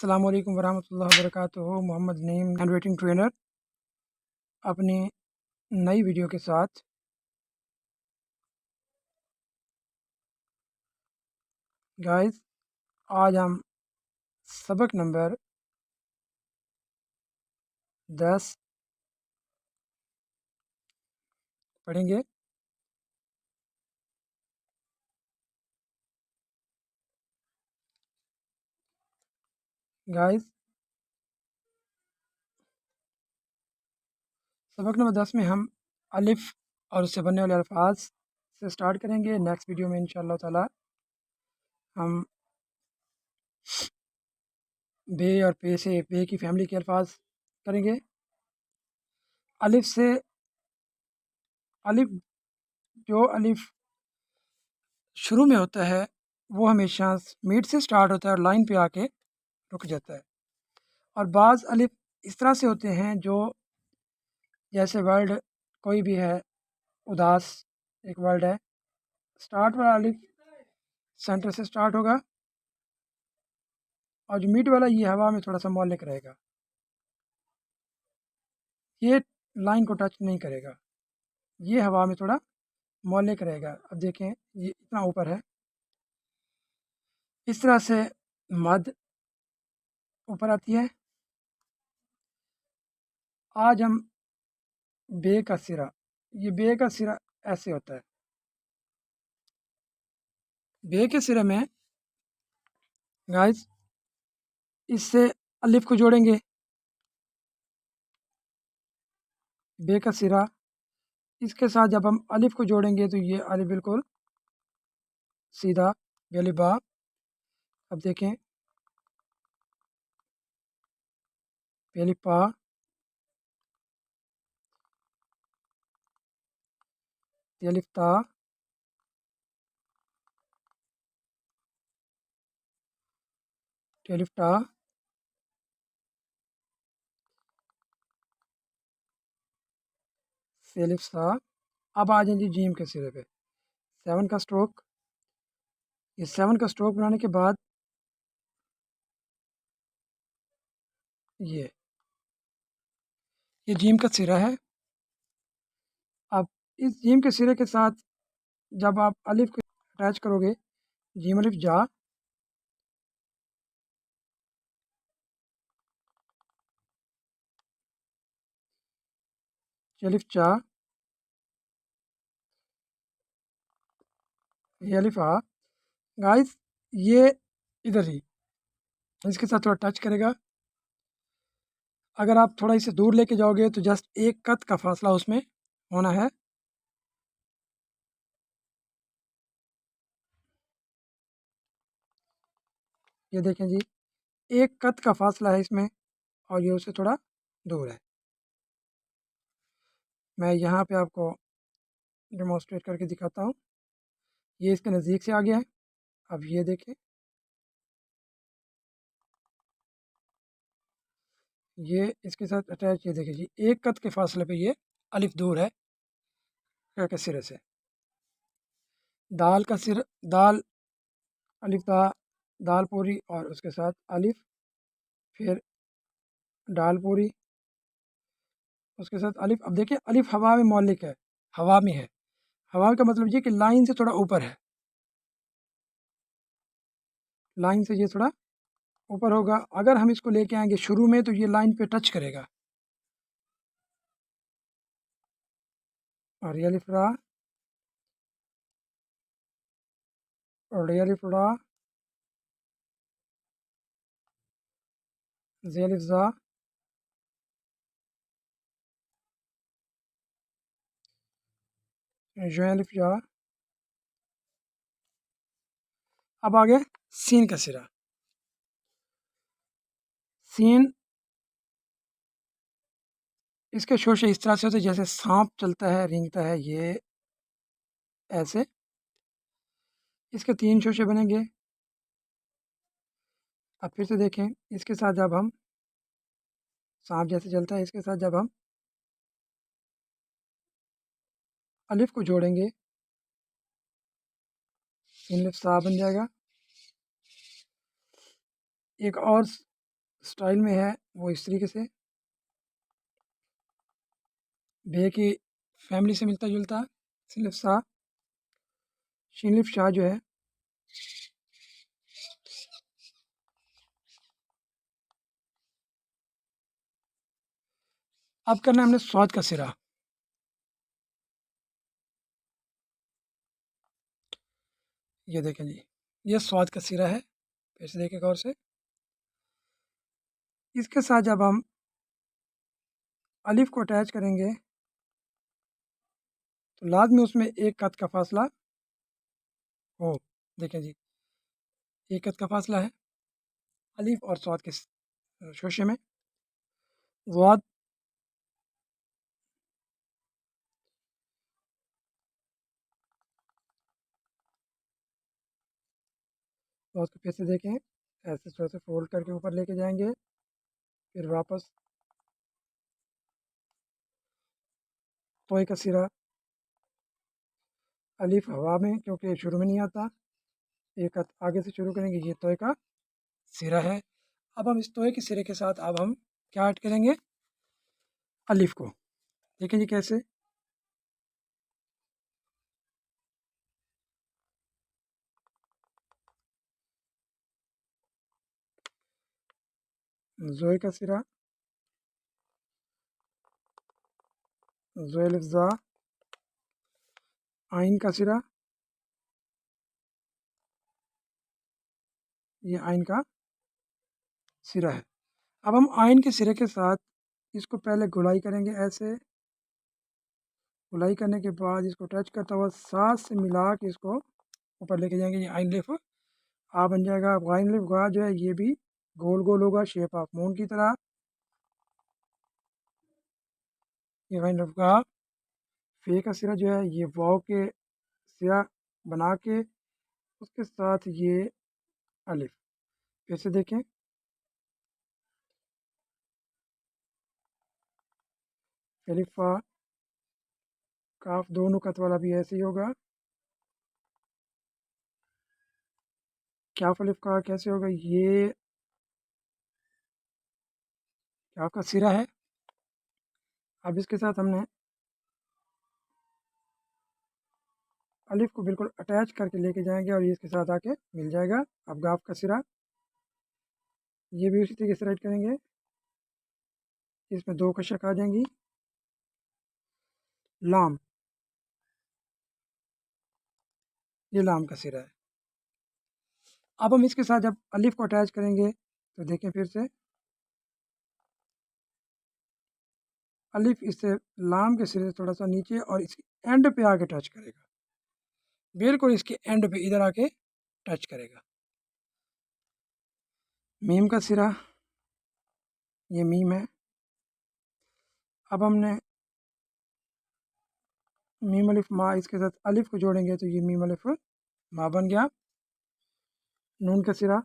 अस्सलाम वालेकुम वरहमतुल्लाहि वबरकातुहू। Mohammad Naeem hand writing trainer अपनी नई वीडियो के साथ। गाइस, आज हम सबक नंबर 10 पढ़ेंगे। गाइस, सबक नंबर 10 में हम अलिफ और उससे बनने वाले अल्फाज से स्टार्ट करेंगे। नेक्स्ट वीडियो में इंशाअल्लाह ताला हम बे और पे से बे की फैमिली के अल्फाज करेंगे। अलिफ से अलिफ जो अलिफ शुरू में होता है वो हमेशा मीट से स्टार्ट होता है और लाइन पे आके रुक जाता है। और बाज़ अलिफ इस तरह से होते हैं जो जैसे वर्ड कोई भी है, उदास एक वर्ड है, स्टार्ट वाला अलिफ सेंटर से स्टार्ट होगा और जो मीट वाला ये हवा में थोड़ा सा मौलिक रहेगा, ये लाइन को टच नहीं करेगा, ये हवा में थोड़ा मौलिक रहेगा। अब देखें ये इतना ऊपर है, इस तरह से मद ऊपर आती है। आज हम बे का सिरा, ये बे का सिरा ऐसे होता है। बे के सिरे में गाइस इससे अलिफ को जोड़ेंगे, बे का सिरा इसके साथ जब हम अलिफ को जोड़ेंगे तो ये अलिफ बिल्कुल सीधा बेली बा। अब देखें बेली पा, अलिफ ता, अलिफ टा, अलिफ सा। अब आ जाएंगे जीम के सिरे पे, 7 का स्ट्रोक। ये 7 का स्ट्रोक बनाने के बाद ये जीम का सिरा है। अब इस जीम के सिरे के साथ जब आप अलिफ को अटैच करोगे, जीम अलिफ जा, अलिफ चा, ये अलिफ आ। गाइस ये इधर ही इसके साथ थोड़ा टच करेगा। अगर आप थोड़ा इसे दूर लेके जाओगे तो जस्ट एक कत का फासला उसमें होना है। ये देखें जी, एक कत का फासला है इसमें और ये उससे थोड़ा दूर है। मैं यहाँ पे आपको डेमोस्ट्रेट करके दिखाता हूँ। ये इसके नज़दीक से आ गया है। अब ये देखें, ये इसके साथ अटैच, ये देखिए जी, एक कत के फासले पे ये अलिफ दूर है के सिरे से। दाल का सिर, दाल अलिफ दा, दाल पूरी और उसके साथ अलिफ, फिर दाल पूरी, उसके साथ अलिफ। अब देखिए अलिफ हवा में मौलिक है, हवा में है। हवा का मतलब ये कि लाइन से थोड़ा ऊपर है, लाइन से ये थोड़ा ऊपर होगा। अगर हम इसको लेके आएंगे शुरू में तो ये लाइन पे टच करेगा। और ये अलिफ रा और ये अलिफ रा, जे अलिफ जा, जो अलिफ जा। अब आगे सीन का सिरा। सीन इसके शोशे इस तरह से होते हैं जैसे सांप चलता है, रेंगता है, ये ऐसे। इसके 3 शोशे बनेंगे। अब फिर से देखें, इसके साथ जब हम सांप जैसे चलता है, इसके साथ जब हम अलिफ को जोड़ेंगे, सीन अलिफ सा बन जाएगा। एक और स्टाइल में है वो इस तरीके से, बे की फैमिली से मिलता जुलता। सिलिफ शाह, शिनलिफ शाह जो है अब करना है हमने स्वाद का सिरा। ये देखें जी, ये स्वाद का सिरा है। फिर से देखें गौर से। इसके साथ जब हम अलिफ को अटैच करेंगे तो लाजमी उसमें एक कद का फासला हो। देखें जी, एक कद का फासला है अलिफ और स्वाद के शोशे में। वाद, वाद को फिर से देखें, ऐसे थोड़ा सा फोल्ड करके ऊपर लेके जाएंगे, फिर वापस तोय का सिरा, अलिफ हवा में क्योंकि शुरू में नहीं आता, एक कद आगे से शुरू करेंगे, ये तोय का सिरा है। अब हम इस तोय के सिरे के साथ अब हम क्या ऐड करेंगे, अलिफ को। देखें जी कैसे, जोए का सिरा, जोए लिफ्जा, आइन का सिरा, ये आइन का सिरा है। अब हम आइन के सिरे के साथ इसको पहले गुलाई करेंगे, ऐसे गुलाई करने के बाद इसको टच करता हुआ सांस से मिला के इसको ऊपर लेके जाएंगे। ये आइन लिफ आ बन जाएगा। अब आइन लिफ गा जो है ये भी गोल गोल होगा, शेप ऑफ मून की तरह। ये आइन लिफ गा। फे का सिरा जो है ये वाव के सिरा बना के उसके साथ ये अलिफ। फिर से देखें, अलिफा काफ दोनों कत वाला भी ऐसे ही होगा। काफ अलिफ का कैसे होगा, ये काफ का सिरा है। अब इसके साथ हमने अलिफ को बिल्कुल अटैच करके लेके जाएंगे और ये इसके साथ आके मिल जाएगा। अब गाफ का सिरा, ये भी उसी तरीके से राइट करेंगे, इसमें दो कशक आ जाएंगी। लाम, ये लाम का सिरा है। अब हम इसके साथ जब अलिफ को अटैच करेंगे तो देखें फिर से, अलिफ इससे लाम के सिरे से थोड़ा सा नीचे और इसकी एंड पे आके टच करेगा, बिल्कुल इसके एंड पे इधर आके टच करेगा। मीम का सिरा, ये मीम है। अब हमने मीम अलिफ मा, इसके साथ अलिफ को जोड़ेंगे तो ये मीम अलिफ मा बन गया। नून का सिरा,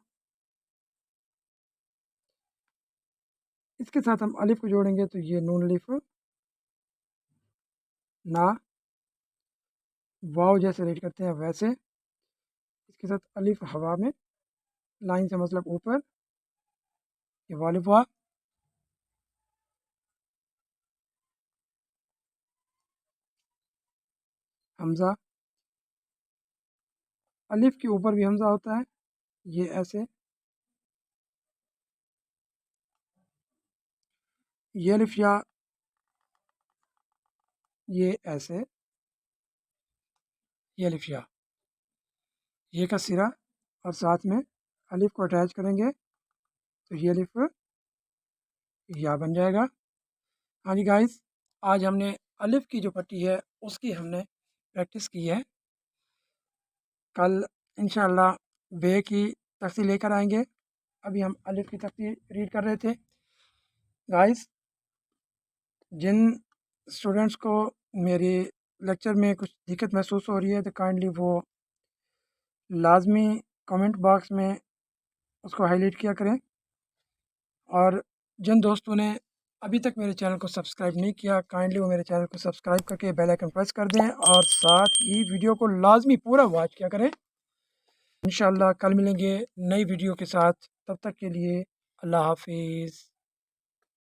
इसके साथ हम अलिफ को जोड़ेंगे तो ये नून अलिफ ना। वाव जैसे रीड करते हैं वैसे, इसके साथ अलिफ हवा में लाइन से मतलब ऊपर, ये वालिफ वाह। हमज़ा, अलिफ के ऊपर भी हमज़ा होता है, ये ऐसे। ये अलिफ या, ये ऐसे, ये अलिफ या, ये का सिरा और साथ में अलिफ को अटैच करेंगे तो ये अलिफ या बन जाएगा। हाँ जी गाइस, आज हमने अलिफ की जो पट्टी है उसकी हमने प्रैक्टिस की है। कल इंशाल्लाह बे की तख्ती लेकर आएंगे। अभी हम अलिफ की तख्ती रीड कर रहे थे। गाइस, जिन स्टूडेंट्स को मेरी लेक्चर में कुछ दिक्कत महसूस हो रही है तो काइंडली वो लाजमी कमेंट बॉक्स में उसको हाईलाइट किया करें। और जिन दोस्तों ने अभी तक मेरे चैनल को सब्सक्राइब नहीं किया, काइंडली वो मेरे चैनल को सब्सक्राइब करके बेल आइकन प्रेस कर दें और साथ ही वीडियो को लाजमी पूरा वॉच किया करें। इंशाल्लाह कल मिलेंगे नई वीडियो के साथ, तब तक के लिए अल्लाह हाफिज़।